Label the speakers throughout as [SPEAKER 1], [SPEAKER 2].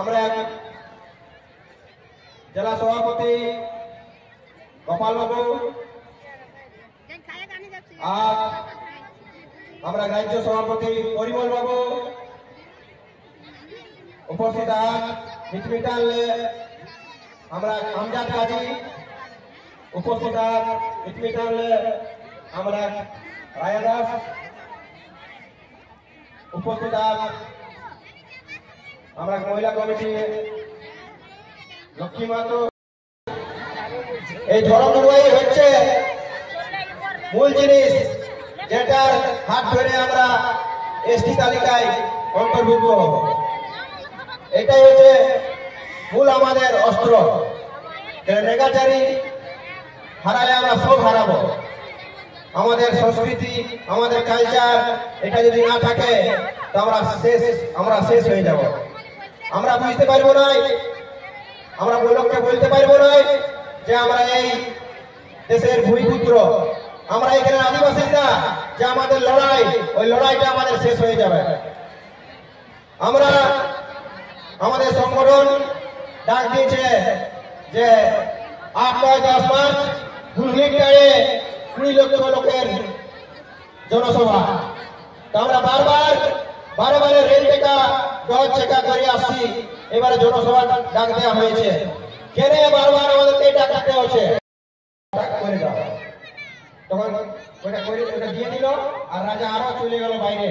[SPEAKER 1] আমরা জেলা সভাপতি গোপাল বাবু আর আমরা রাজ্য সভাপতি পরিমল বাবু উপস্থিত মিটমিটালে আমরা আমজাদ গাজী উপস্থিত মিটমিটালে আমরা রায়া দাস উপস্থিত আমরা মহিলা কমিটি লক্ষ্মী মাতো এই ধর্মগুলোই হচ্ছে মূল জিনিস যেটার হাত ধরে আমরা এসটি তালিকায় অন্তর্ভুক্ত হব। এটাই হচ্ছে মূল আমাদের অস্ত্র। নেগাচারি হারালে আমরা সব হারাবো। আমাদের সংস্কৃতি আমাদের কালচার এটা যদি না থাকে তো আমরা শেষ হয়ে যাব। আমরা বুঝতে পারবো না, আমরা লোককে বলতে পারবো না যে আমরা এই দেশের ভূমিপুত্র, আমরা এখানে আদিবাসীরা যে আমাদের লড়াই, ওই লড়াইটা আমাদের শেষ হয়ে যাবে। আমরা আমাদের সংগঠন ডাক দিয়েছে যে 8, 9, 10 মার্চ হুলহিটারে 20 লক্ষ লোকের জনসভা। আমরা বারে রেল টেকা ডজ চেকা করে আসছি, এবারে জনসভা ডাক দেওয়া হয়েছে। কেন বারবার আমাদেরকে ডাক দিতে হচ্ছে? করে দাও। তখন ওটা দিয়ে দিল আর রাজা আরো চলে গেল বাইরে।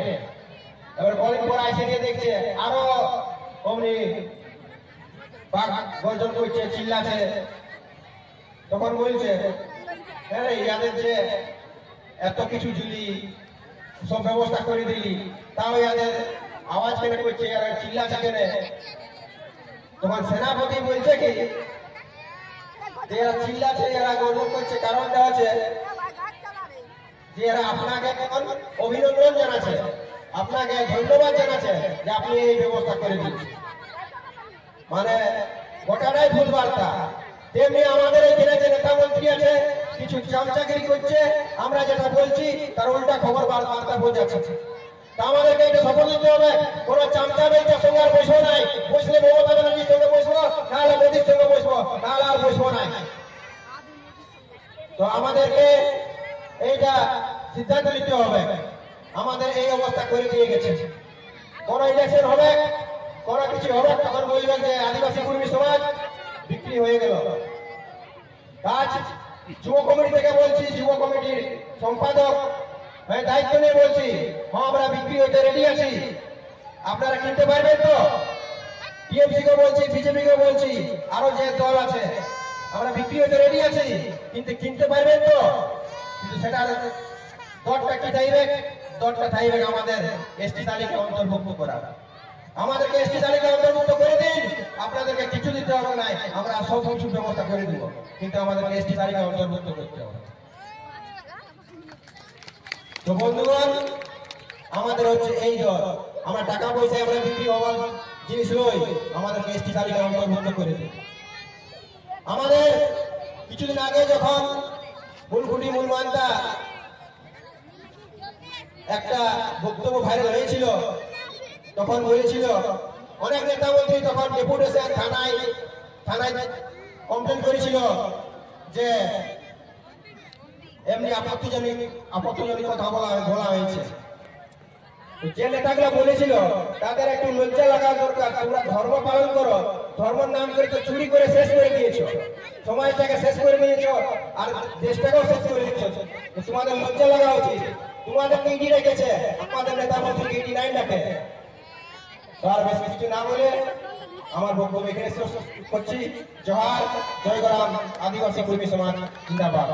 [SPEAKER 1] এবার কদিন পর এসে দিয়ে দেখছে আরো অমনি বাঘ গর্জন করছে, চিল্লাছে। তখন বলছে ইয়াদের যে এত কিছু যদি সব ব্যবস্থা করে দিলি, তাও ইয়াদের আওয়াজ কেন করছে, চিল্লাছে কেন? তখন সেনাপতি বলছে কি যে এরা চিল্লাছে, এরা গর্জন করছে, কারণটা হচ্ছে যে এরা আপনাকে অভিনন্দন জানাচ্ছে, আপনাকে ধন্যবাদ জানাচ্ছে যে আপনি এই ব্যবস্থা করে দিচ্ছেন। মানে গোটাটাই ভুল বার্তা। তেমনি আমাদের এখানে যে নেতা মন্ত্রী আছে কিছু চামচাগিরি করছে, আমরা যেটা বলছি তার উল্টা খবর বার্তা বোঝাচ্ছে। তা আমাদেরকে এটা সফল দিতে হবে। কোন চামচা বেচার সঙ্গে আর বসবো নাই। বসলে মমতা ব্যানার্জির সঙ্গে বসবো, নাহলে মোদীর সঙ্গে বসবো, নাহলে আর বসবো নাই। তো আমাদেরকে এইটা সিদ্ধান্ত নিতে হবে। আমাদের এই অবস্থা করে দিয়ে গেছে। কোন ইলেকশন হবে, কোন কিছু হবে, তখন বলবে যে আদিবাসী কর্মী সমাজ বিক্রি হয়ে গেল। আজ যুব কমিটি থেকে বলছি, যুব কমিটির সম্পাদক দায়িত্ব নিয়ে বলছি, হ্যাঁ আমরা বিক্রি হতে রেডি আছি, আপনারা কিনতে পারবেন তো? টিএমসি কে বলছি, বিজেপি কে বলছি, আরো যে দল আছে, আমরা বিক্রি হতে রেডি আছি, কিন্তু কিনতে পারবেন তো? কিন্তু সেটার দরটা কি থাকবে? দরটা থাকবে আমাদের এসটি তালিকায় অন্তর্ভুক্ত করা। আমাদেরকে এসটি তালিকায় অন্তর্ভুক্ত করে দিন, আপনাদেরকে কিছু দিতে হবে না, আমরা সব কিছু ব্যবস্থা করে দিব, কিন্তু আমাদেরকে এসটি তালিকায় অন্তর্ভুক্ত করতে হবে। তো বন্ধুগণ, আমাদের হচ্ছে এই দল, আমরা টাকা পয়সা আমরা বিক্রি হওয়ার জিনিস লই, আমাদেরকে এসটি তালিকায় অন্তর্ভুক্ত করে দিন। আমাদের কিছুদিন আগে যখন ফুলকুটি মূলমান্তা একটা বক্তব্য ভাইরাল হয়েছিল, তখন বলেছিল অনেক নেতা মন্ত্রী তখন ডেপুটেশন থানায় কমপ্লেন করেছিল যে এমনি আপত্তিজনক কথা বলা হয়েছে। যে নেতাগুলো বলেছিল তাদের একটু লজ্জা লাগা দরকার। তোমরা ধর্ম পালন করো, ধর্মের নাম করে তো চুরি করে শেষ করে দিয়েছো, সমাজটাকে শেষ করে দিয়েছো, আর দেশটাকেও শেষ করে দিয়েছো। তোমাদের লজ্জা লাগা উচিত। তোমাদের ইডি রেখেছে, আমাদের নেতা মন্ত্রীকে ইডি নাই রাখে। আর বেশি কিছু না বলে আমার বক্তব্য এখানে শেষ করছি। জোহার, জয় গরাম, আদিবাসী কর্মী সমাজ জিন্দাবাদ।